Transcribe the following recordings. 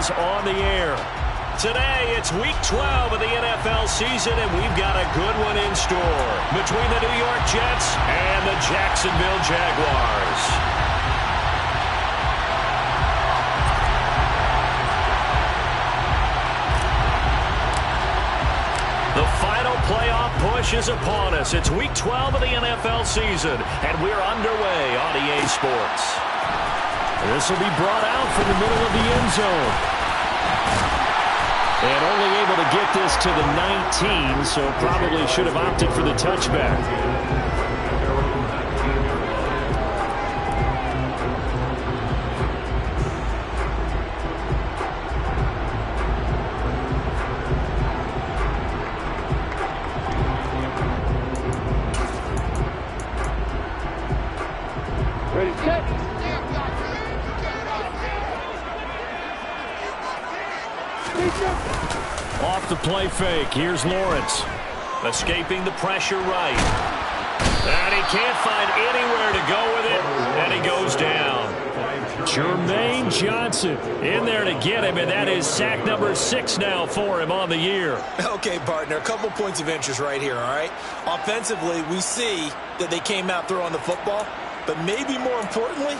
is on the air. Today, it's Week 12 of the NFL season, and we've got a good one in store between the New York Jets and the Jacksonville Jaguars. The final playoff push is upon us. It's Week 12 of the NFL season, and we're underway on EA Sports. This will be brought out from the middle of the end zone. And only able to get this to the 19, so probably should have opted for the touchback. Ready, set. Off the play fake. Here's Lawrence. Escaping the pressure right. And he can't find anywhere to go with it. And he goes down. Jermaine Johnson in there to get him. And that is sack number 6 now for him on the year. Okay, partner, a couple points of interest right here, all right? Offensively, we see that they came out throwing the football. But maybe more importantly,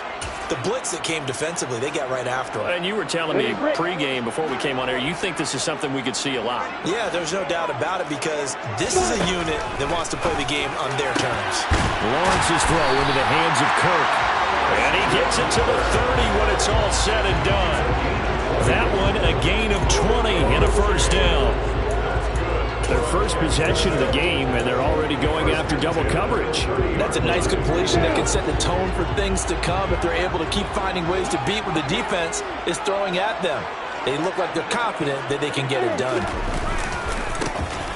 the blitz that came defensively, they got right after him. And you were telling me pregame before we came on air, you think this is something we could see a lot. Yeah, there's no doubt about it because this is a unit that wants to play the game on their terms. Lawrence's throw into the hands of Kirk. And he gets it to the 30 when it's all said and done. That one, a gain of 20 and a first down. Their first possession of the game, and they're already going after double coverage. That's a nice completion that can set the tone for things to come if they're able to keep finding ways to beat what the defense is throwing at them. They look like they're confident that they can get it done.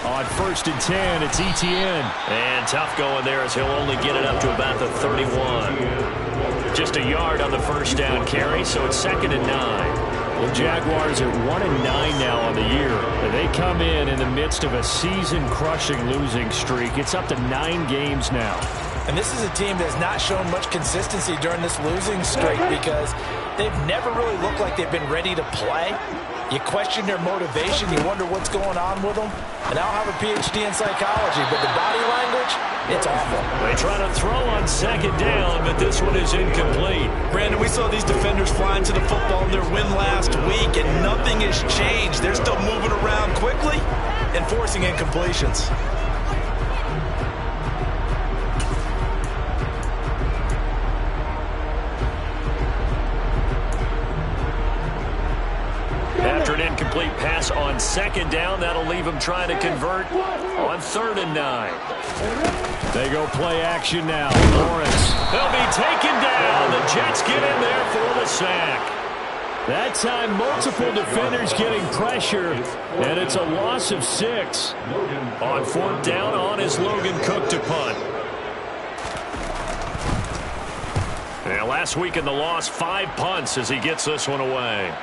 On 1st and 10, it's Etienne. And tough going there as he'll only get it up to about the 31. Just a yard on the first down carry, so it's 2nd and 9. The Jaguars are 1-9 now on the year. They come in the midst of a season-crushing losing streak. It's up to 9 games now. And this is a team that has not shown much consistency during this losing streak because they've never really looked like they've been ready to play. You question their motivation. You wonder what's going on with them. And I don't have a PhD in psychology, but the body language, it's awful. They try to throw on 2nd down, but this one is incomplete. Brandon, we saw these defenders flying to the football in their win last week, and nothing has changed. They're still moving around quickly and forcing incompletions. After an incomplete pass on 2nd down, that'll leave him trying to convert on 3rd and 9. They go play action now. Lawrence. They'll be taken down. The Jets get in there for the sack. That time, multiple defenders getting pressure, and it's a loss of 6. On 4th down, on is Logan Cook to punt. And last week in the loss, 5 punts as he gets this one away.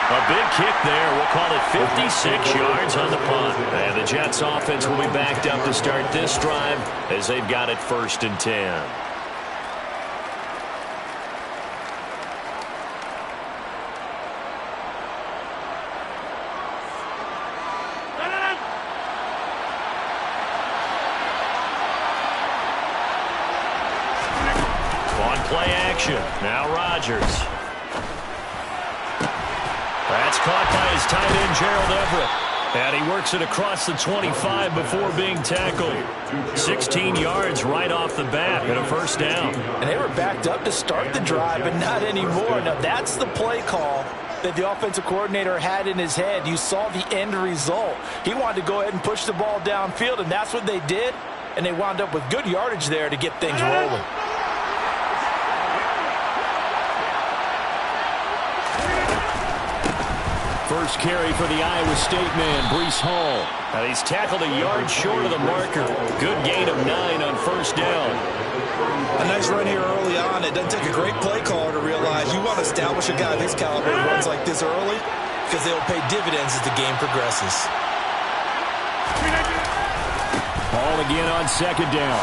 A big kick there. We'll call it 56 yards on the punt. And the Jets offense will be backed up to start this drive as they've got it 1st and 10. On play action. Now Rodgers. That's caught by his tight end, Gerald Everett. And he works it across the 25 before being tackled. 16 yards right off the bat and a first down. And they were backed up to start the drive, but not anymore. Now, that's the play call that the offensive coordinator had in his head. You saw the end result. He wanted to go ahead and push the ball downfield, and that's what they did. And they wound up with good yardage there to get things rolling. First carry for the Iowa State man, Breece Hall. He's tackled a yard short of the marker. Good gain of 9 on first down. A nice run here early on. It doesn't take a great play caller to realize you want to establish a guy of his caliber who runs like this early because they will pay dividends as the game progresses. Ball again on second down.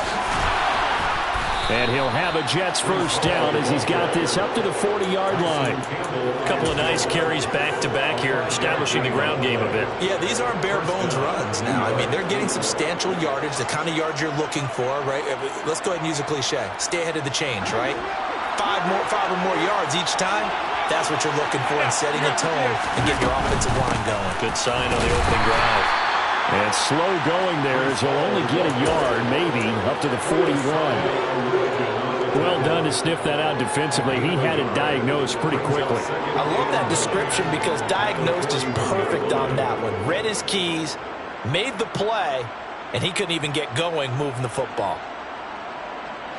And he'll have a Jets first down as he's got this up to the 40-yard line. A couple of nice carries back-to-back here, establishing the ground game a bit. Yeah, these aren't bare-bones runs now. I mean, they're getting substantial yardage, the kind of yards you're looking for, right? Let's go ahead and use a cliche. Stay ahead of the change, right? Five or more yards each time. That's what you're looking for in setting a tone and getting your offensive line going. Good sign on the opening drive. And slow going there as he'll only get a yard, maybe, up to the 41. Well done to sniff that out defensively. He had it diagnosed pretty quickly. I love that description because diagnosed is perfect on that one. Read his keys, made the play, and he couldn't even get going moving the football.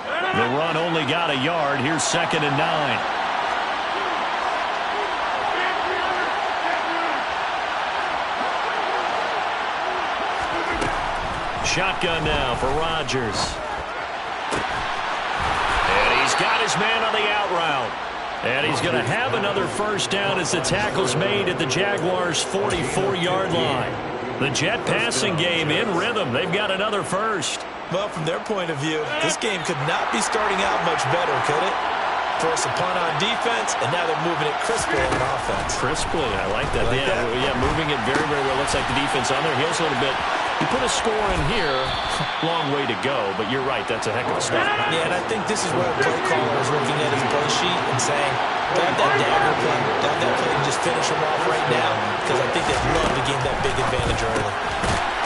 The run only got a yard. Here's 2nd and 9. Shotgun now for Rodgers. And he's got his man on the out route. And he's going to have another first down as the tackle's made at the Jaguars' 44-yard line. The Jet passing game in rhythm. They've got another first. Well, from their point of view, this game could not be starting out much better, could it? Force a punt on defense, and now they're moving it crisply on offense. Crisply, I like that. Yeah, moving it very, very well. Looks like the defense on their heels a little bit. You put a score in here, long way to go, but you're right, that's a heck of a start. Yeah, and I think this is where a play caller is looking at his play sheet and saying, grab that dagger play, grab that play and just finish him off right now, because I think they'd love to gain that big advantage early.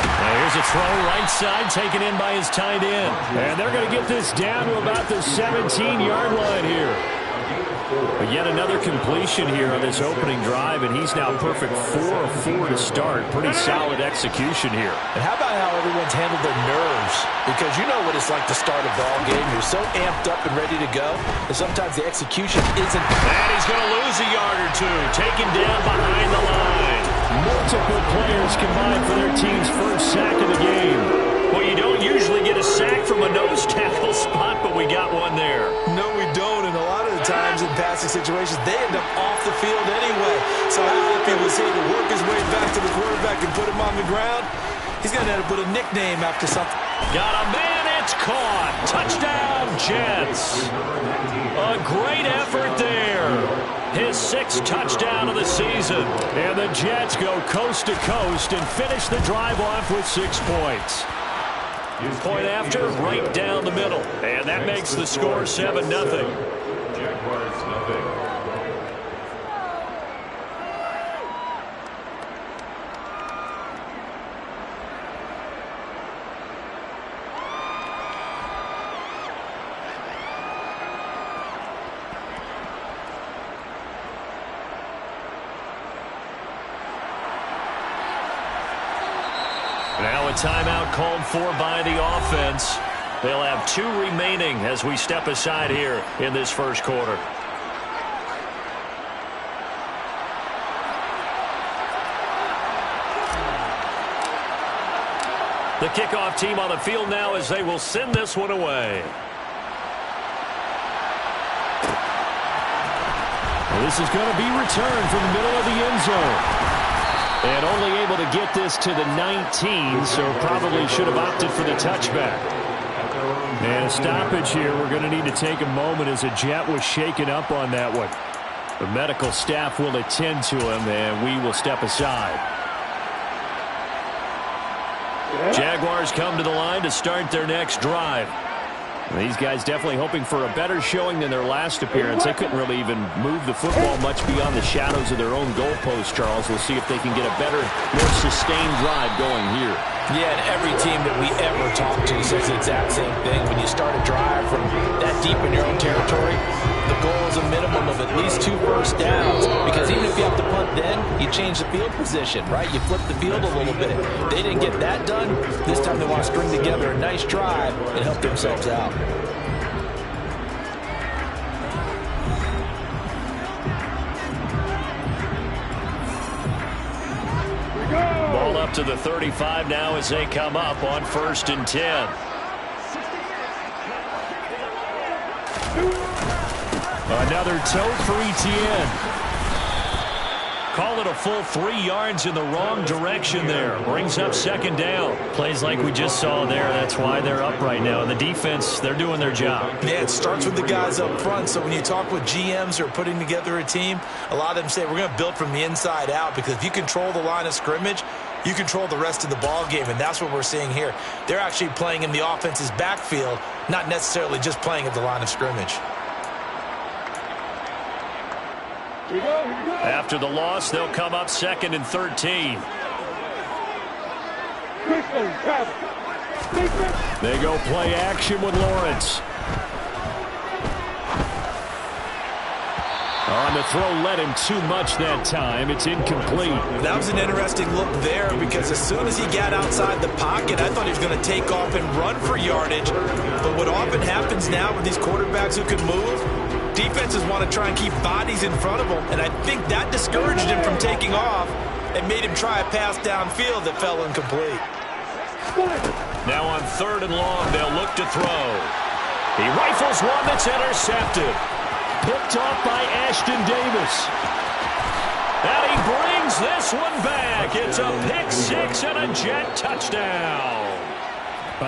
Now here's a throw right side taken in by his tight end. And they're going to get this down to about the 17-yard line here. But yet another completion here on this opening drive, and he's now perfect 4 of 4 to start. Pretty solid execution here. And how about how everyone's handled their nerves? Because you know what it's like to start a ball game. You're so amped up and ready to go, and sometimes the execution isn't. And he's going to lose a yard or two. Taken down behind the line. Multiple players combined for their team's first sack of the game. Well, you don't usually get a sack from a nose tackle spot, but we got one there. No, we don't, and a lot of the times in passing situations, they end up off the field anyway. So how happy was he to work his way back to the quarterback and put him on the ground? He's going to have to put a nickname after something. Got a man, it's caught. Touchdown, Jets. A great effort there. His 6th touchdown of the season. And the Jets go coast to coast and finish the drive off with 6 points. Point after, right down the middle. And that makes the score 7-0. Jaguars nothing. Now a timeout called for by the offense. They'll have 2 remaining as we step aside here in this first quarter. The kickoff team on the field now as they will send this one away. This is going to be returned from the middle of the end zone. And only able to get this to the 19, so probably should have opted for the touchback. And a stoppage here. We're going to need to take a moment as a Jet was shaken up on that one. The medical staff will attend to him, and we will step aside. Jaguars come to the line to start their next drive. These guys definitely hoping for a better showing than their last appearance. They couldn't really even move the football much beyond the shadows of their own goalpost, Charles. We'll see if they can get a better, more sustained drive going here. Yeah, and every team that we ever talk to says the exact same thing. When you start a drive from that deep in your own territory, the goal is a minimum of at least 2 first downs. Because even if you have to punt then, you change the field position, right? You flip the field a little bit. They didn't get that done. This time they want to string together a nice drive and help themselves out. Ball up to the 35 now as they come up on 1st and 10. Another toe for Etienne. Call it a full 3 yards in the wrong direction there. Brings up second down. Plays like we just saw there. That's why they're up right now. And the defense, they're doing their job. Yeah, it starts with the guys up front. So when you talk with GMs who are putting together a team, a lot of them say we're going to build from the inside out, because if you control the line of scrimmage, you control the rest of the ball game, and that's what we're seeing here. They're actually playing in the offense's backfield, not necessarily just playing at the line of scrimmage. After the loss, they'll come up 2nd and 13. They go play action with Lawrence. On the throw, led him too much that time. It's incomplete. That was an interesting look there, because as soon as he got outside the pocket, I thought he was going to take off and run for yardage. But what often happens now with these quarterbacks who can move, defenses want to try and keep bodies in front of them, and I think that discouraged him from taking off and made him try a pass downfield that fell incomplete. Now on 3rd and long, they'll look to throw. He rifles one that's intercepted. Picked off by Ashton Davis. And he brings this one back. It's a pick 6 and a Jet touchdown.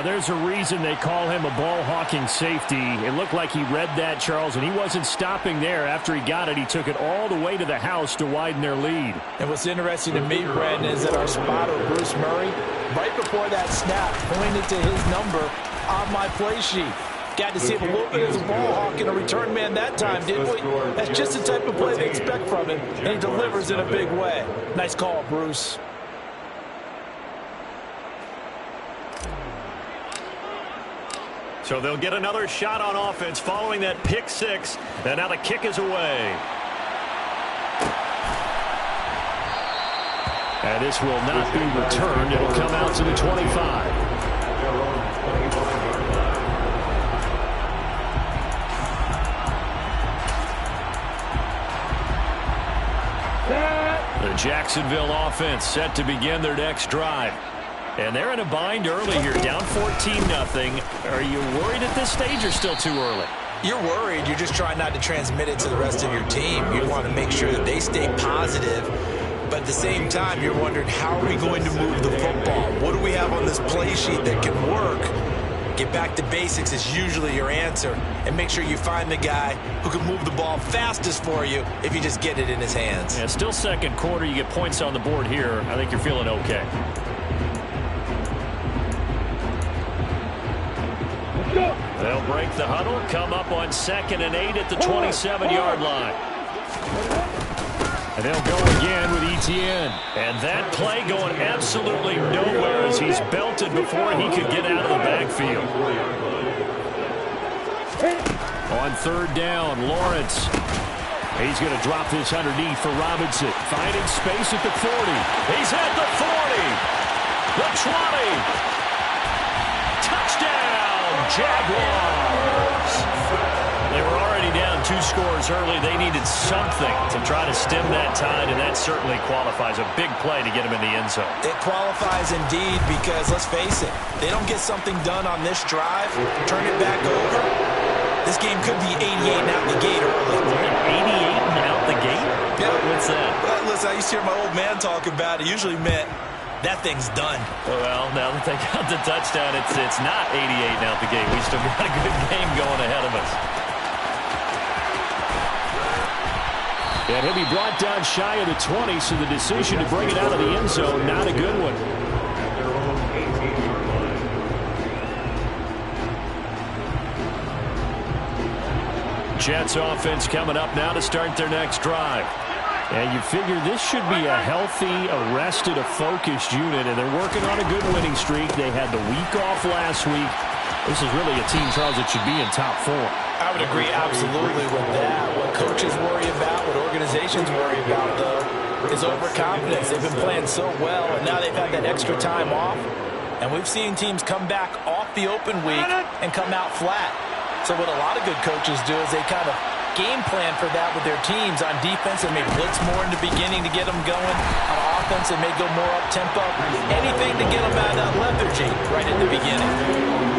There's a reason they call him a ball-hawking safety. It looked like he read that, Charles, and he wasn't stopping there. After he got it, he took it all the way to the house to widen their lead. And what's interesting to me, Brandon, is that our spotter, Bruce Murray, right before that snap, pointed to his number on my play sheet. Got to see him a little bit as a ball hawk and a return man that time, didn't we? That's just the type of play they expect from him, and he delivers in a big way. Nice call, Bruce. So they'll get another shot on offense following that pick 6, and now the kick is away. And this will not be returned. It'll come out to the 25. The Jacksonville offense set to begin their next drive. And they're in a bind early here, down 14-0. Are you worried at this stage or still too early? You're worried. You're just trying not to transmit it to the rest of your team. You want to make sure that they stay positive. But at the same time, you're wondering, how are we going to move the football? What do we have on this play sheet that can work? Get back to basics is usually your answer. And make sure you find the guy who can move the ball fastest for you if you just get it in his hands. Yeah, still second quarter. You get points on the board here. I think you're feeling okay. They'll break the huddle, come up on 2nd and 8 at the 27-yard line. And they'll go again with Etienne. And that play going absolutely nowhere as he's belted before he could get out of the backfield. On 3rd down, Lawrence. He's going to drop this underneath for Robinson. Finding space at the 40. He's at the 40. The 20. Touchdown, Jaguars. They were already down 2 scores early. They needed something to try to stem that tide, and that certainly qualifies. A big play to get them in the end zone. It qualifies indeed, because let's face it, they don't get something done on this drive, turn it back over. This game could be 88 and out the gate early. 88 and out the gate? Yeah. What's that? Well, listen, I used to hear my old man talk about it. Usually meant that thing's done. Well, now that they got the touchdown, it's not 88 and out the gate. We still got a good game going ahead of us. And he'll be brought down shy of the 20, so the decision to bring it out of the end zone, not a good one. Jets offense coming up now to start their next drive. And you figure this should be a healthy, arrested, a focused unit, and they're working on a good winning streak. They had the week off last week. This is really a team, Charles, that should be in top 4. I would agree absolutely with that. What coaches worry about, what organizations worry about, though, is overconfidence. They've been playing so well, and now they've had that extra time off. And we've seen teams come back off the open week and come out flat. So what a lot of good coaches do is they kind of game plan for that with their teams. On defense, they may blitz more in the beginning to get them going. On offense, they may go more up-tempo. Anything to get them out of that lethargy right at the beginning.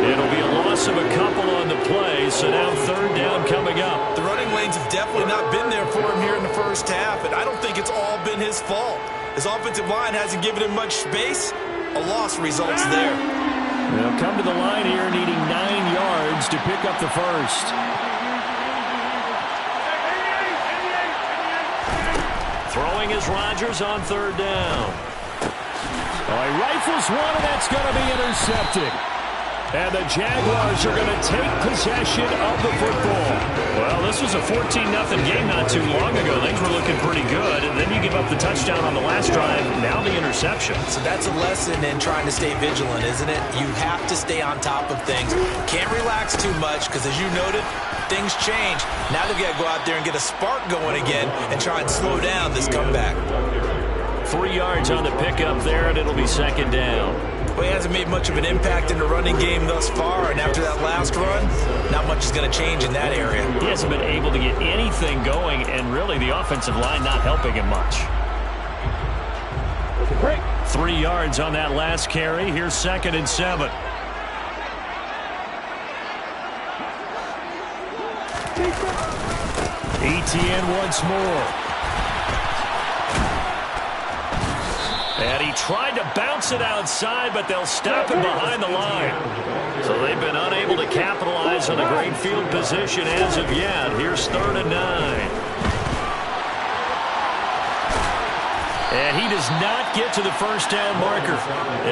It'll be a loss of a couple on the play, so now 3rd down coming up. The running lane's things have definitely not been there for him here in the first half, and I don't think it's all been his fault. His offensive line hasn't given him much space. A loss results there. They'll come to the line here needing 9 yards to pick up the first. Throwing is Rodgers on third down. Oh, he rifles one, and that's going to be intercepted. And the Jaguars are going to take possession of the football. Well, this was a 14-0 game not too long ago. Things were looking pretty good. And then you give up the touchdown on the last drive. Now the interception. So that's a lesson in trying to stay vigilant, isn't it? You have to stay on top of things. Can't relax too much because, as you noted, things change. Now they've got to go out there and get a spark going again and try and slow down this comeback. 3 yards on the pickup there, and it'll be second down. Well, he hasn't made much of an impact in the running game thus far, and after that last run, not much is going to change in that area. He hasn't been able to get anything going, and really the offensive line not helping him much. 3 yards on that last carry. Here's 2nd and 7. Etienne once more. And he tried to bounce it outside, but they'll stop him behind the line. So they've been unable to capitalize on a great field position as of yet. Here's 3rd and 9. And he does not get to the first down marker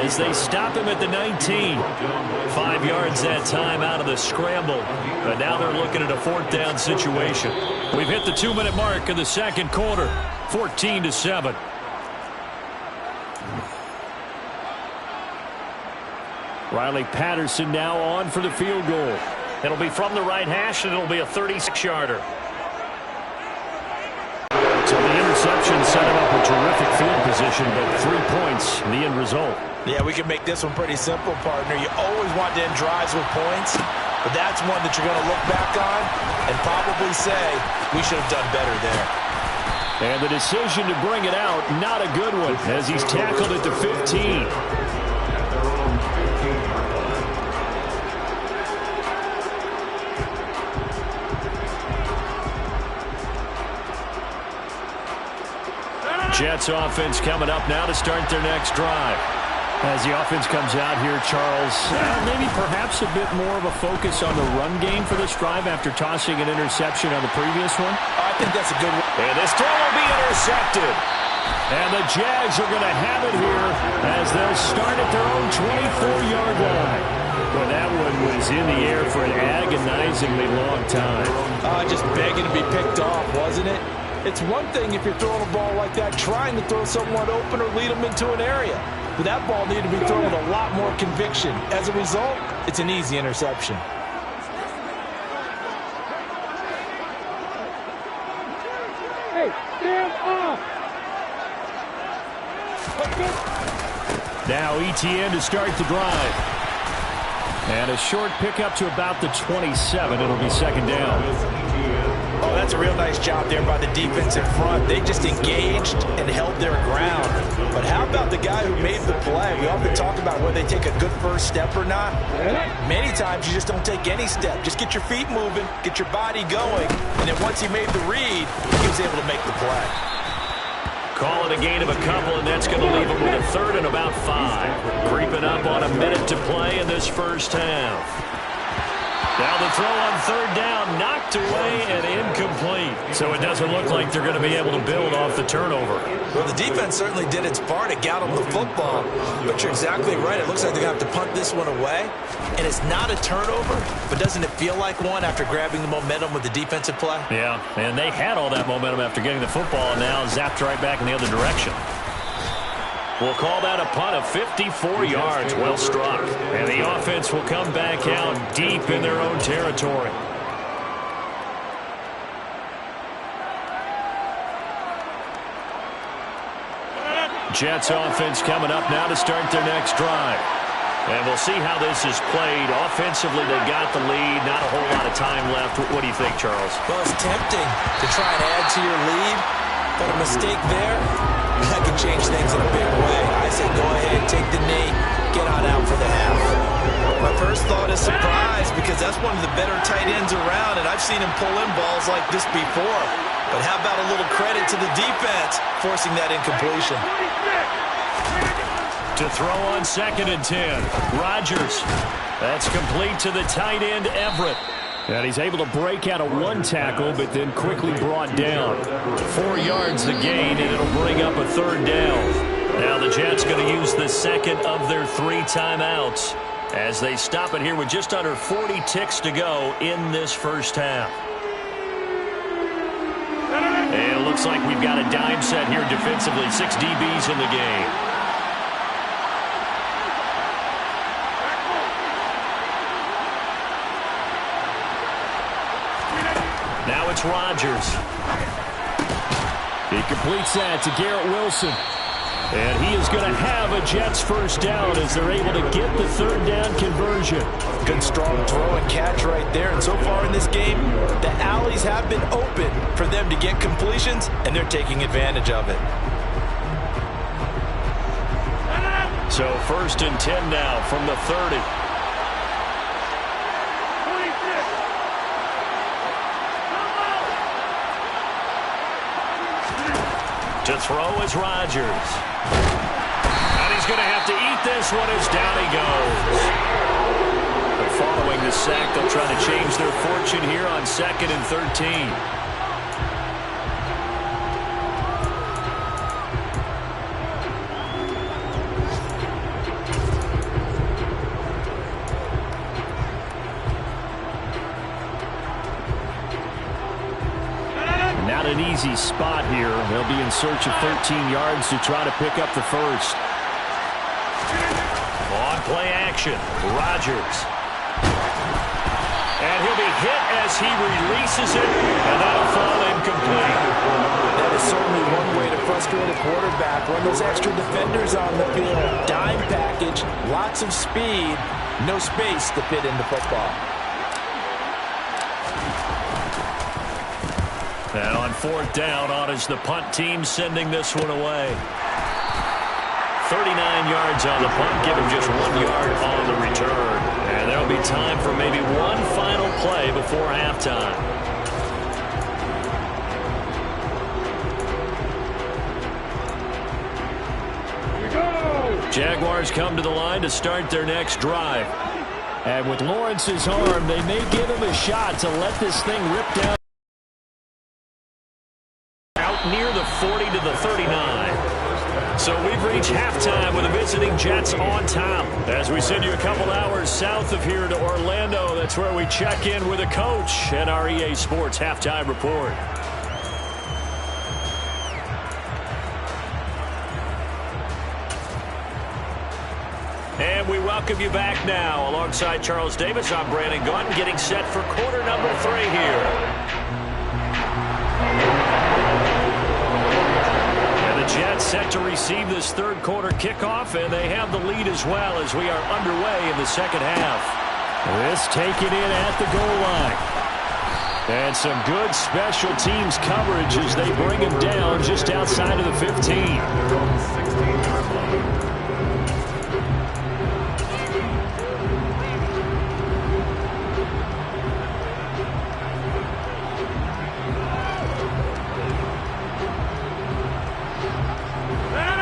as they stop him at the 19. 5 yards that time out of the scramble. But now they're looking at a 4th down situation. We've hit the 2-minute mark in the second quarter. 14-7. Riley Patterson now on for the field goal. It'll be from the right hash, and it'll be a 36-yarder. So the interception set him up a terrific field position, but 3 points, the end result. Yeah, we can make this one pretty simple, partner. You always want to end drives with points, but that's one that you're going to look back on and probably say, we should have done better there. And the decision to bring it out, not a good one, as he's tackled at the 15. Jets offense coming up now to start their next drive. As the offense comes out here, Charles, maybe perhaps a bit more of a focus on the run game for this drive after tossing an interception on the previous one. I think that's a good one. And this throw will be intercepted. And the Jags are going to have it here as they'll start at their own 24-yard line. Well, that one was in the air for an agonizingly long time. Just begging to be picked off, wasn't it? It's one thing if you're throwing a ball like that, trying to throw someone open or lead them into an area. But that ball needed to be thrown with a lot more conviction. As a result, it's an easy interception. Hey, stand off! Now Etienne to start the drive. And a short pickup to about the 27. It'll be second down. Oh, that's a real nice job there by the defense in front. They just engaged and held their ground. But how about the guy who made the play? We often talk about whether they take a good first step or not. Many times you just don't take any step. Just get your feet moving, get your body going, and then once he made the read, he was able to make the play. Call it a gain of a couple, and that's going to leave him with a 3rd and about 5. Creeping up on a minute to play in this first half. Now the throw on 3rd down, knocked away and incomplete. So it doesn't look like they're going to be able to build off the turnover. Well, the defense certainly did its part. It got them the football. But you're exactly right. It looks like they're going to have to punt this one away. And it's not a turnover, but doesn't it feel like one after grabbing the momentum with the defensive play? Yeah, and they had all that momentum after getting the football, and now zapped right back in the other direction. We'll call that a punt of 54 yards, well struck. And the offense will come back out deep in their own territory. Jets offense coming up now to start their next drive. And we'll see how this is played. Offensively, they got the lead. Not a whole lot of time left. What do you think, Charles? Well, it's tempting to try and add to your lead, but a mistake there, that can change things in a big way. I say go ahead, take the knee, get on out for the half. My first thought is surprise because that's one of the better tight ends around, and I've seen him pull in balls like this before. But how about a little credit to the defense forcing that incompletion? To throw on 2nd and 10. Rodgers. That's complete to the tight end, Everett. And he's able to break out of one tackle, but then quickly brought down. 4 yards the gain, and it'll bring up a 3rd down. Now the Jets going to use the second of their 3 timeouts as they stop it here with just under 40 ticks to go in this first half. And it looks like we've got a dime set here defensively. 6 DBs in the game. Now it's Rodgers. He completes that to Garrett Wilson. And he is going to have a Jets first down as they're able to get the 3rd down conversion. Good strong throw and catch right there. And so far in this game, the alleys have been open for them to get completions, and they're taking advantage of it. So 1st and 10 now from the 30. To throw is Rodgers. And he's going to have to eat this one as down he goes. But following the sack, they'll try to change their fortune here on 2nd and 13. Not an easy spot here. They'll be in search of 13 yards to try to pick up the first. On play action, Rodgers. And he'll be hit as he releases it, and that'll fall incomplete. That is certainly one way to frustrate a quarterback. Run those extra defenders on the field. Dime package, lots of speed, no space to fit in the football. And on 4th down, on is the punt team sending this one away. 39 yards on the punt, give him just 1 yard on the return. And there'll be time for maybe one final play before halftime. Here we go. Jaguars come to the line to start their next drive. And with Lawrence's arm, they may give him a shot to let this thing rip down. Out near the 40 to the 39. So we've reached halftime with the visiting Jets on top. As we send you a couple hours south of here to Orlando, that's where we check in with a coach and our EA Sports Halftime Report. And we welcome you back now. Alongside Charles Davis, I'm Brandon Gaudin, getting set for quarter number 3 here. Jets set to receive this 3rd quarter kickoff, and they have the lead as well as we are underway in the 2nd half. This taken in at the goal line. And some good special teams coverage as they bring him down just outside of the 15.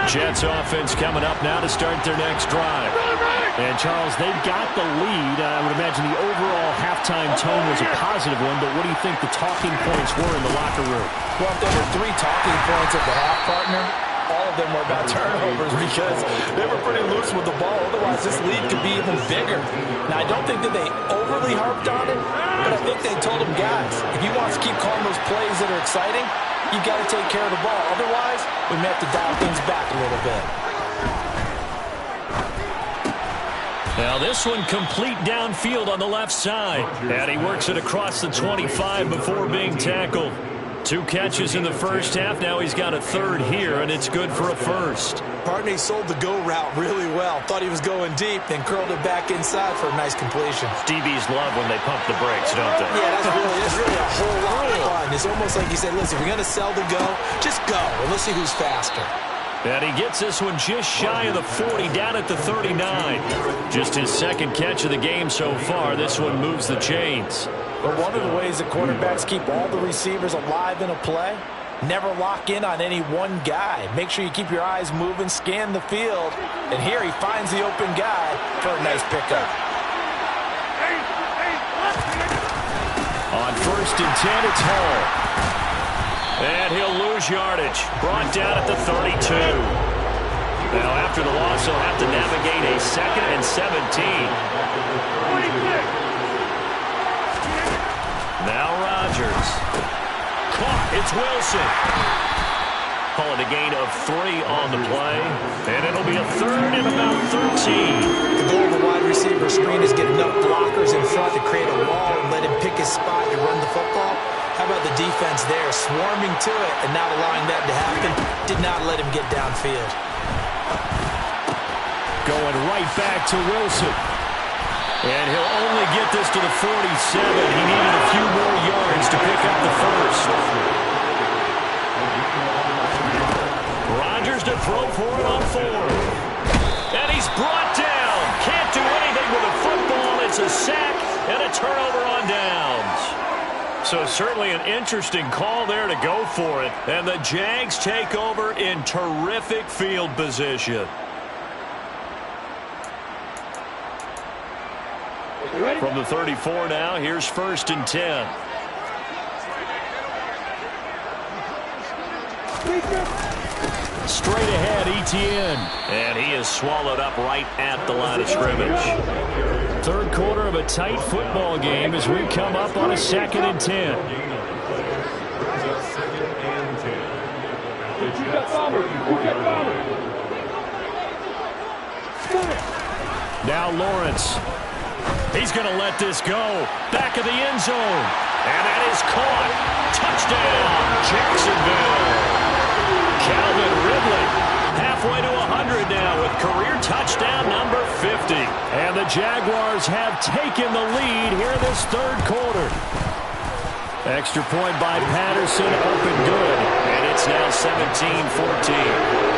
Jets offense coming up now to start their next drive. And, Charles, they've got the lead. I would imagine the overall halftime tone was a positive one, but what do you think the talking points were in the locker room? Well, if there were 3 talking points at the half, partner, all of them were about turnovers because they were pretty loose with the ball. Otherwise, this lead could be even bigger. Now, I don't think that they overly harped on it, but I think they told them, guys, if you want to keep calling those plays that are exciting, you've got to take care of the ball. Otherwise, we may have to dial things back a little bit. Now this one complete downfield on the left side. And he works it across the 25 before being tackled. 2 catches in the first half. Now he's got a 3rd here, and it's good for a first. Partner, he sold the go route really well. Thought he was going deep, then curled it back inside for a nice completion. DBs love when they pump the brakes, don't they? Yeah, that's really a whole lot of fun. It's almost like he said, listen, if we're going to sell the go, just go, and let's see who's faster. And he gets this one just shy of the 40, down at the 39. Just his second catch of the game so far. This one moves the chains. But one of the ways that quarterbacks keep all the receivers alive in a play, never lock in on any one guy. Make sure you keep your eyes moving, scan the field. And here he finds the open guy for a nice pickup. On 1st and 10, it's Hall. And he'll lose yardage. Brought down at the 32. Now, after the loss, he'll have to navigate a 2nd and 17. Now Rodgers. Caught. It's Wilson. Call it a gain of 3 on the play. And it'll be a 3rd and about 13. The goal of a wide receiver screen is get enough blockers in front to create a wall and let him pick his spot to run the football. How about the defense there, swarming to it and not allowing that to happen? Did not let him get downfield. Going right back to Wilson. And he'll only get this to the 47. He needed a few more yards to pick up the first. Rodgers to throw for it on 4. And he's brought down. Can't do anything with a football. It's a sack and a turnover on downs. So certainly an interesting call there to go for it. And the Jags take over in terrific field position. From the 34 now, here's 1st and 10. Straight ahead, Etienne. And he is swallowed up right at the line of scrimmage. 3rd quarter of a tight football game as we come up on a 2nd and 10. Now Lawrence. He's going to let this go. Back of the end zone. And that is caught. Touchdown, Jacksonville. Calvin Ridley halfway to 100 now with career touchdown number 50. And the Jaguars have taken the lead here in this 3rd quarter. Extra point by Patterson, open good. And it's now 17-14.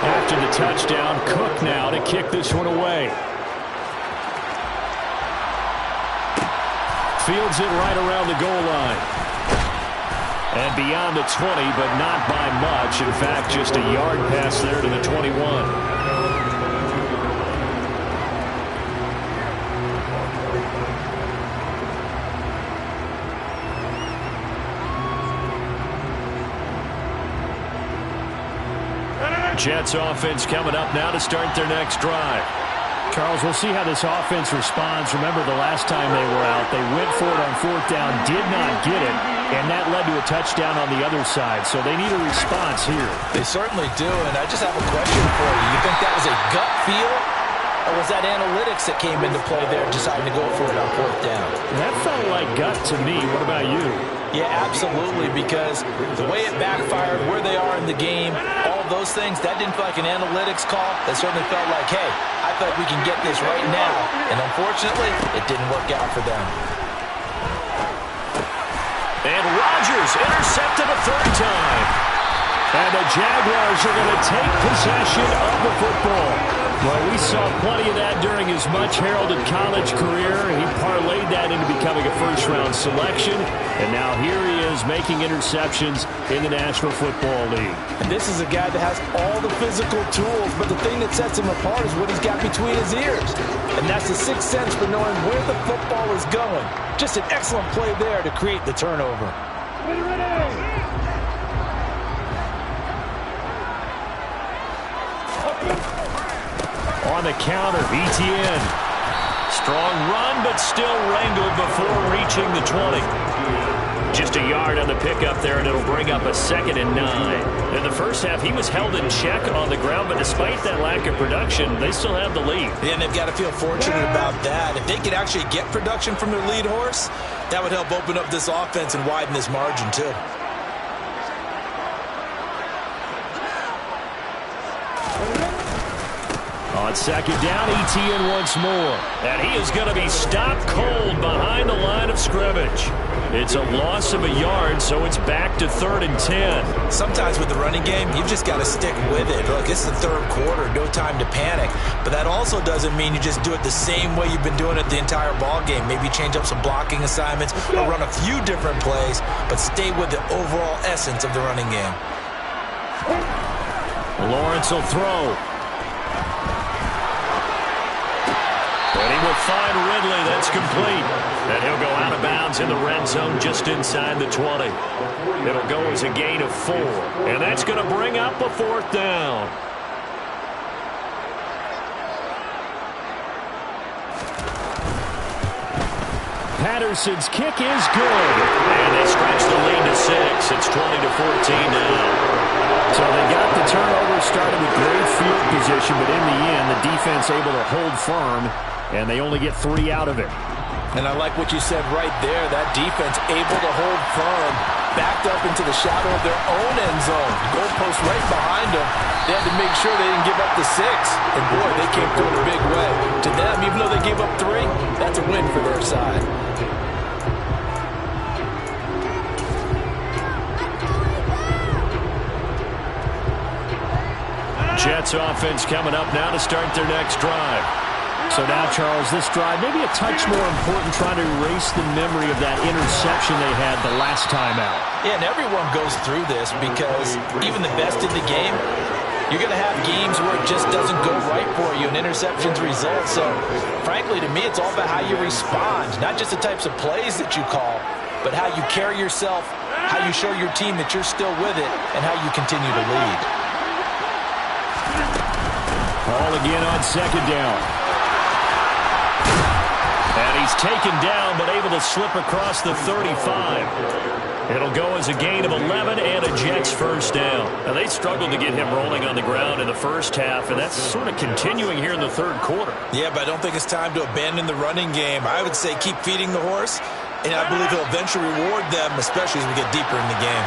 After the touchdown, Cook now to kick this one away. Fields it right around the goal line. And beyond the 20, but not by much. In fact, just a yard pass there to the 21. Jets offense coming up now to start their next drive. Charles, we'll see how this offense responds. Remember the last time they were out, they went for it on 4th down, did not get it, and that led to a touchdown on the other side. So they need a response here. They certainly do, and I just have a question for you. You think that was a gut feel, or was that analytics that came into play there deciding to go for it on 4th down? That felt like gut to me. What about you? Yeah, absolutely, because the way it backfired, where they are in the game, all those things, that didn't feel like an analytics call. That certainly felt like, hey, I feel like we can get this right now. And unfortunately, it didn't work out for them. And Rodgers intercepted a 3rd time. And the Jaguars are going to take possession of the football. Well, we saw plenty of that during his much-heralded college career. He parlayed that into becoming a first-round selection. And now here he is making interceptions in the National Football League. And this is a guy that has all the physical tools, but the thing that sets him apart is what he's got between his ears. And that's the sixth sense for knowing where the football is going. Just an excellent play there to create the turnover. On the counter, Etienne. Strong run, but still wrangled before reaching the 20. Just a yard on the pickup there, and it'll bring up a 2nd and 9. In the first half, he was held in check on the ground, but despite that lack of production, they still have the lead. Yeah, and they've got to feel fortunate about that. If they could actually get production from their lead horse, that would help open up this offense and widen this margin, too. On 2nd down, Etienne once more. And he is going to be stopped cold behind the line of scrimmage. It's a loss of a yard, so it's back to 3rd and 10. Sometimes with the running game, you've just got to stick with it. Look, it's the 3rd quarter, no time to panic. But that also doesn't mean you just do it the same way you've been doing it the entire ball game. Maybe change up some blocking assignments or run a few different plays, but stay with the overall essence of the running game. Lawrence will throw. And he will find Ridley. That's complete. And he'll go out of bounds in the red zone just inside the 20. It'll go as a gain of 4. And that's going to bring up a 4th down. Patterson's kick is good. And they stretch the lead to 6. It's 20-14 now. So they got the turnover started with great field position, but in the end, the defense able to hold firm, and they only get 3 out of it. And I like what you said right there. That defense able to hold firm, backed up into the shadow of their own end zone. Goalpost right behind them. They had to make sure they didn't give up the 6. And boy, they came through in a big way. To them, even though they gave up 3, that's a win for their side. Jets offense coming up now to start their next drive. So now, Charles, this drive maybe a touch more important, trying to erase the memory of that interception they had the last time out. Yeah, and everyone goes through this because even the best in the game, you're going to have games where it just doesn't go right for you and interceptions result. So, frankly, to me, it's all about how you respond, not just the types of plays that you call, but how you carry yourself, how you show your team that you're still with it, and how you continue to lead. Ball again on 2nd down. And he's taken down, but able to slip across the 35. It'll go as a gain of 11 and a Jets first down. Now, they struggled to get him rolling on the ground in the first half, and that's sort of continuing here in the 3rd quarter. Yeah, but I don't think it's time to abandon the running game. I would say keep feeding the horse, and I believe he'll eventually reward them, especially as we get deeper in the game.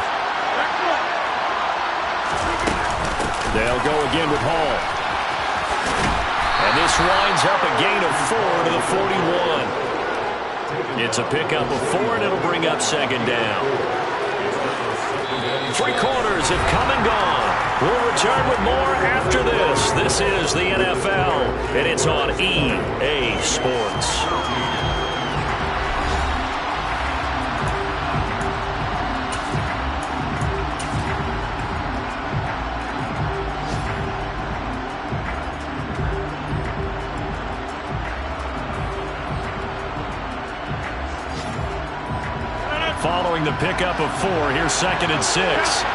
They'll go again with Hall. And this winds up a gain of 4 to the 41. It's a pickup of 4, and it'll bring up 2nd down. 3 quarters have come and gone. We'll return with more after this. This is the NFL, and it's on EA Sports. Following the pickup of 4, here's 2nd and 6.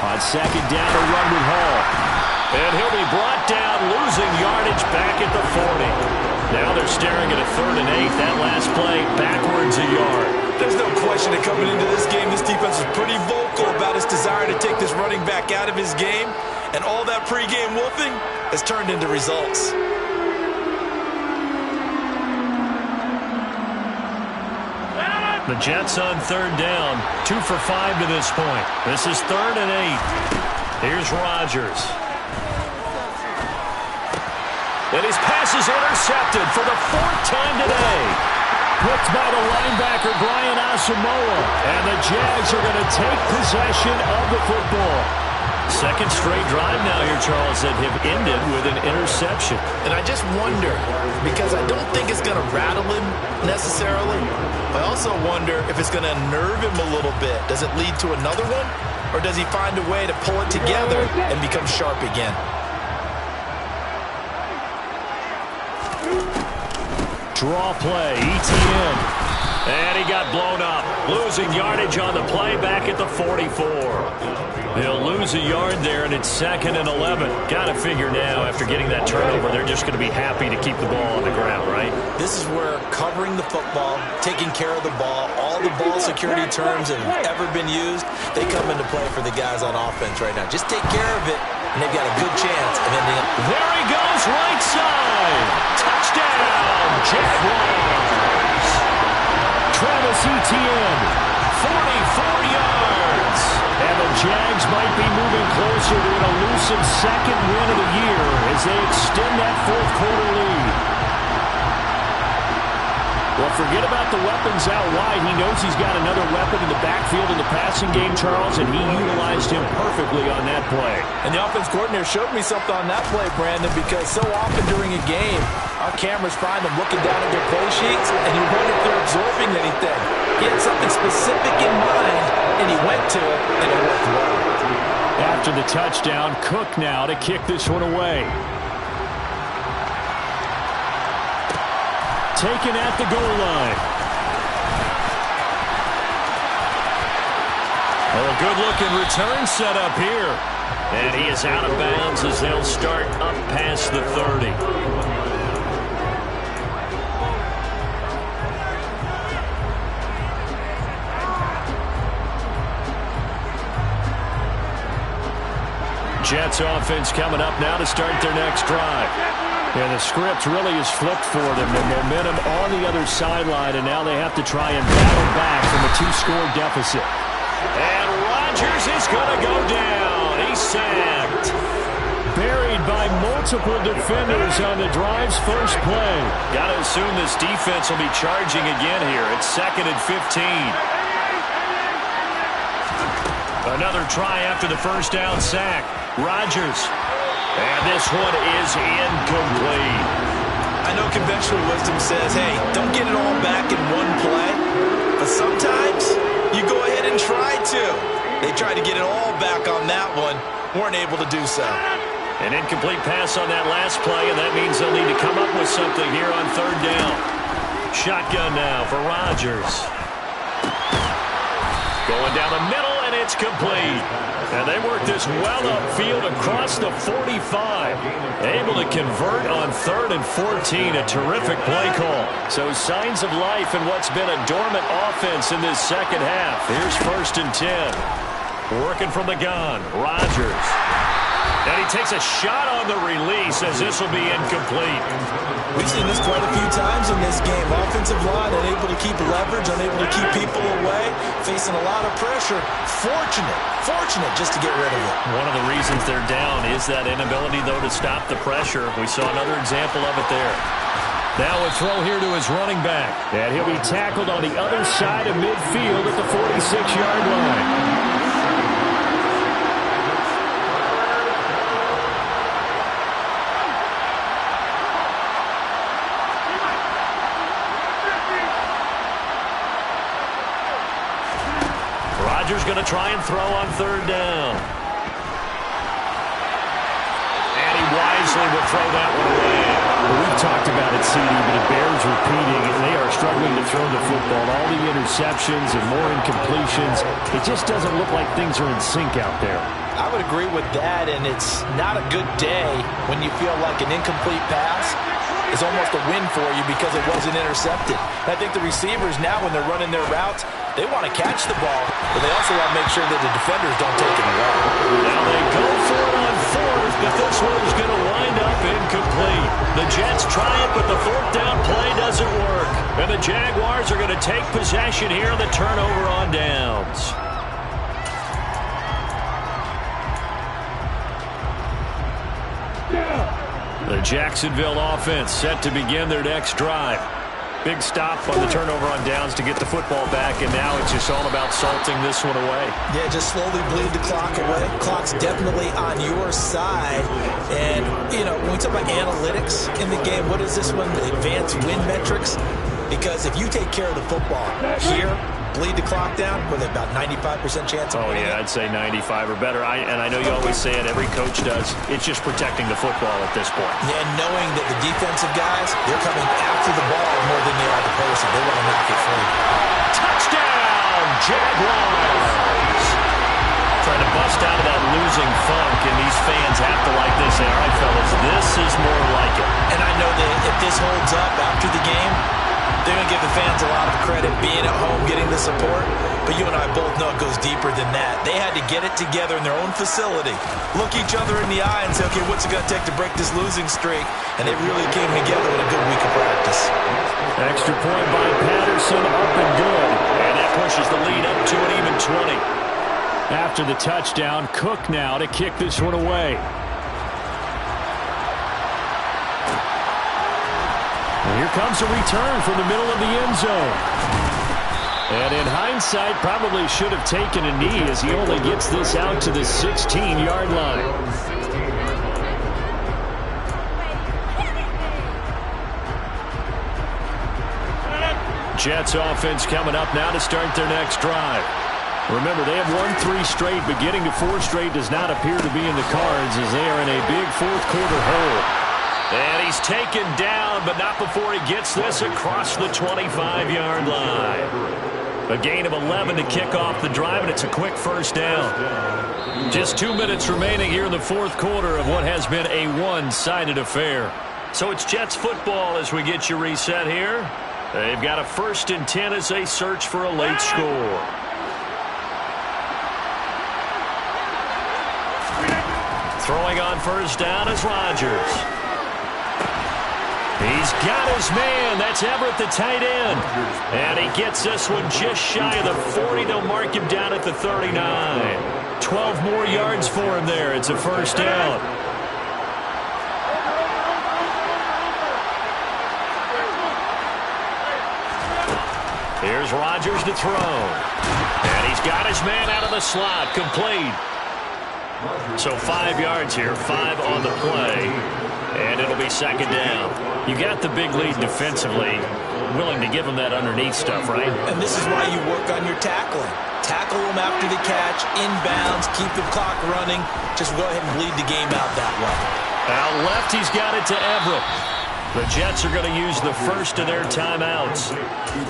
On 2nd down, a run with Hall. And he'll be brought down, losing yardage back at the 40. Now they're staring at a 3rd and 8. That last play, backwards a yard. There's no question that coming into this game, this defense is pretty vocal about its desire to take this running back out of his game. And all that pregame wolfing has turned into results. The Jets on 3rd down, 2 for 5 to this point. This is 3rd and 8. Here's Rodgers. And his pass is intercepted for the 4th time today. Picked by the linebacker, Brian Asamoah. And the Jags are going to take possession of the football. 2nd straight drive now here, Charles, that have ended with an interception. And I just wonder, because I don't think it's going to rattle him necessarily. I also wonder if it's going to unnerve him a little bit. Does it lead to another one? Or does he find a way to pull it together and become sharp again? Draw play, ETN. And he got blown up. Losing yardage on the play back at the 44. They'll lose a yard there, and it's 2nd and 11. Got to figure now, after getting that turnover, they're just going to be happy to keep the ball on the ground, right? This is where covering the football, taking care of the ball, all the ball security terms that have ever been used, they come into play for the guys on offense right now. Just take care of it, and they've got a good chance of ending up. There he goes, right side. Touchdown, Jaguars. Travis Etienne, 44 yards. And the Jags might be moving closer to an elusive 2nd win of the year as they extend that 4th quarter lead. Well, forget about the weapons out wide. He knows he's got another weapon in the backfield in the passing game, Charles, and he utilized him perfectly on that play. And the offense coordinator showed me something on that play, Brandon, because so often during a game, our cameras find them looking down at their play sheets, and you wonder if they're absorbing anything. He had something specific in mind, and he went to it, and it worked well. After the touchdown, Cook now to kick this one away. Taken at the goal line. Oh, a good-looking return set up here. And he is out of bounds as they'll start up past the 30. Jets offense coming up now to start their next drive. Yeah, the script really is flipped for them. The momentum on the other sideline, and now they have to try and battle back from a 2-score deficit. And Rodgers is going to go down. He's sacked. Buried by multiple defenders on the drive's first play. Got to assume this defense will be charging again here. It's 2nd and 15. Another try after the first down sack. Rodgers. And this one is incomplete. I know conventional wisdom says, hey, don't get it all back in one play. But sometimes you go ahead and try to. They tried to get it all back on that one. Weren't able to do so. An incomplete pass on that last play, and that means they'll need to come up with something here on 3rd down. Shotgun now for Rodgers. Going down the middle, and it's complete. And they work this well upfield across the 45. Able to convert on 3rd and 14. A terrific play call. So signs of life in what's been a dormant offense in this second half. Here's 1st and 10. Working from the gun. Rodgers. And he takes a shot on the release as this will be incomplete. We've seen this quite a few times in this game. Offensive line unable to keep leverage, unable to keep people away, facing a lot of pressure. Fortunate just to get rid of it. One of the reasons they're down is that inability, though, to stop the pressure. We saw another example of it there. Now a throw here to his running back. And he'll be tackled on the other side of midfield at the 46-yard line. Rodgers going to try and throw on 3rd down. And he wisely will throw that one away. Well, we've talked about it, CD, but it bears repeating. They are struggling to throw the football. All the interceptions and more incompletions. It just doesn't look like things are in sync out there. I would agree with that, and it's not a good day when you feel like an incomplete pass is almost a win for you because it wasn't intercepted. And I think the receivers now, when they're running their routes, they want to catch the ball, but they also want to make sure that the defenders don't take it away. Now they go for it on 4th, but this one is going to wind up incomplete. The Jets try it, but the 4th down play doesn't work. And the Jaguars are going to take possession here on the turnover on downs. The Jacksonville offense set to begin their next drive. Big stop on the turnover on downs to get the football back, and now it's just all about salting this one away. Yeah, just slowly bleed the clock away. Clock's definitely on your side. And, you know, when we talk about analytics in the game, what is this one? Advanced win metrics? Because if you take care of the football here, bleed the clock down, with about 95% chance of winning. I'd say 95 or better. And I know you always say it, every coach does. It's just protecting the football at this point. Yeah, knowing that the defensive guys, they're coming after the ball more than they are the person. They want to knock it free. Touchdown, Jaguars! Trying to bust out of that losing funk, and these fans have to like this. Say, all right, fellas, this is more like it. And I know that if this holds up after the game, they're going to give the fans a lot of credit being at home, getting the support. But you and I both know it goes deeper than that. They had to get it together in their own facility, look each other in the eye and say, okay, what's it going to take to break this losing streak? And they really came together in a good week of practice. Extra point by Patterson, up and good. And that pushes the lead up to an even 20. After the touchdown, Cook now to kick this one away. Here comes a return from the middle of the end zone. And in hindsight, probably should have taken a knee as he only gets this out to the 16-yard line. Jets offense coming up now to start their next drive. Remember, they have won 3 straight, but getting to 4 straight does not appear to be in the cards as they are in a big fourth-quarter hole. And he's taken down, but not before he gets this across the 25-yard line. A gain of 11 to kick off the drive, and it's a quick first down. Just 2 minutes remaining here in the fourth quarter of what has been a one-sided affair. So it's Jets football as we get you reset here. They've got a 1st and 10 as they search for a late score. Throwing on first down is Rodgers. He's got his man. That's Everett, the tight end. And he gets this one just shy of the 40. They'll mark him down at the 39. 12 more yards for him there. It's a first down. Here's Rodgers to throw. And he's got his man out of the slot. Complete. So 5 yards here, 5 on the play. And it'll be second down. You got the big lead defensively. Willing to give him that underneath stuff, right? And this is why you work on your tackling. Tackle him after the catch, inbounds, keep the clock running. Just go ahead and bleed the game out that way. Out left, he's got it to Everett. The Jets are going to use the first of their timeouts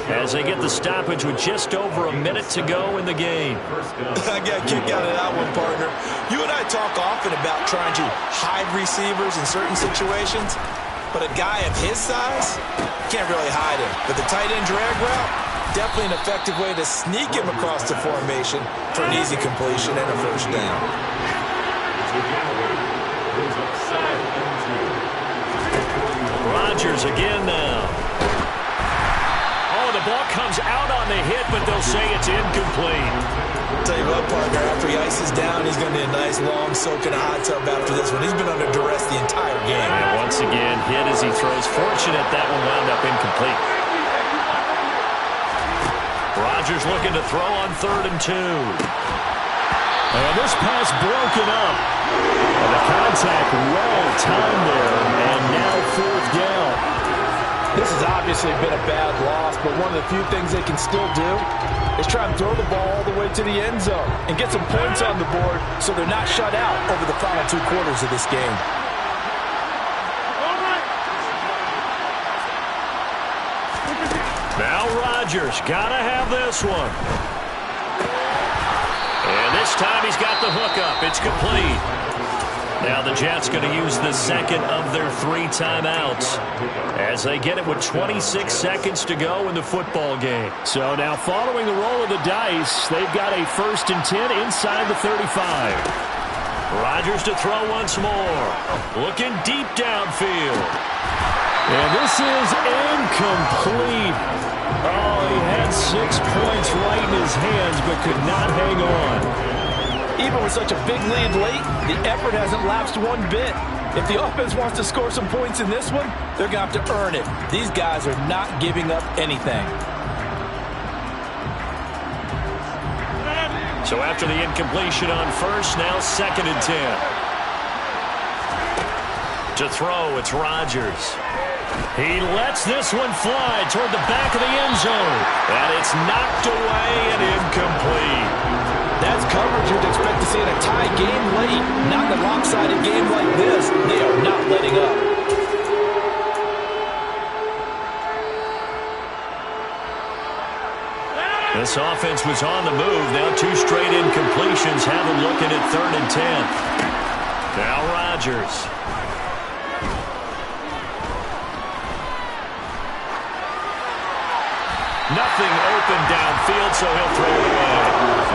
as they get the stoppage with just over a minute to go in the game. I got a kick out of that one, partner. You and I talk often about trying to hide receivers in certain situations, but a guy of his size can't really hide him. But the tight end drag route, definitely an effective way to sneak him across the formation for an easy completion and a first down. Rodgers again now. Oh, the ball comes out on the hit, but they'll say it's incomplete. Tell you what, partner, after he ices down, he's going to need a nice long soak in a hot tub after this one. He's been under duress the entire game. And once again, hit as he throws. Fortunate that one wound up incomplete. Rodgers looking to throw on 3rd and 2. And this pass broken up. And the contact well timed there. And now 4th down. This has obviously been a bad loss, but one of the few things they can still do is try and throw the ball all the way to the end zone and get some points on the board so they're not shut out over the final 2 quarters of this game. Now Rodgers, gotta have this one. And this time he's got the hookup. It's complete. Now the Jets going to use the second of their 3 timeouts as they get it with 26 seconds to go in the football game. So now following the roll of the dice, they've got a 1st and 10 inside the 35. Rodgers to throw once more. Looking deep downfield. And this is incomplete. Oh, he had 6 points right in his hands but could not hang on. Even with such a big lead late, the effort hasn't lapsed one bit. If the offense wants to score some points in this one, they're going to have to earn it. These guys are not giving up anything. So after the incompletion on first, now 2nd and 10. To throw, it's Rodgers. He lets this one fly toward the back of the end zone. And it's knocked away and incomplete. That's coverage you'd expect to see in a tie game late. Not in a lopsided game like this. They are not letting up. This offense was on the move. Now 2 straight incompletions have them looking at 3rd and 10. Now Rodgers. Nothing open downfield, so he'll throw it away.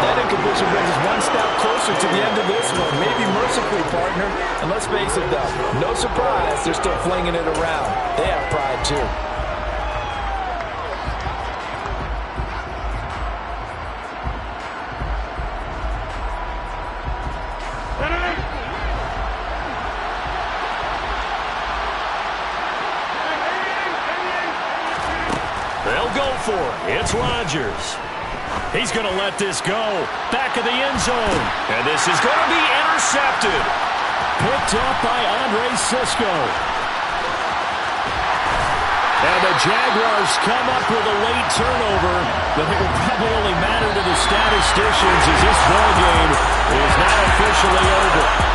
That incompletion brings us one step closer to the end of this one. Maybe mercifully, partner. And let's face it, though, no surprise, they're still flinging it around. They have pride, too. for it. It's Rodgers. He's going to let this go. Back of the end zone. And this is going to be intercepted. Picked up by Andre Cisco. And the Jaguars come up with a late turnover, but it will probably only matter to the statisticians as this ball game is now officially over.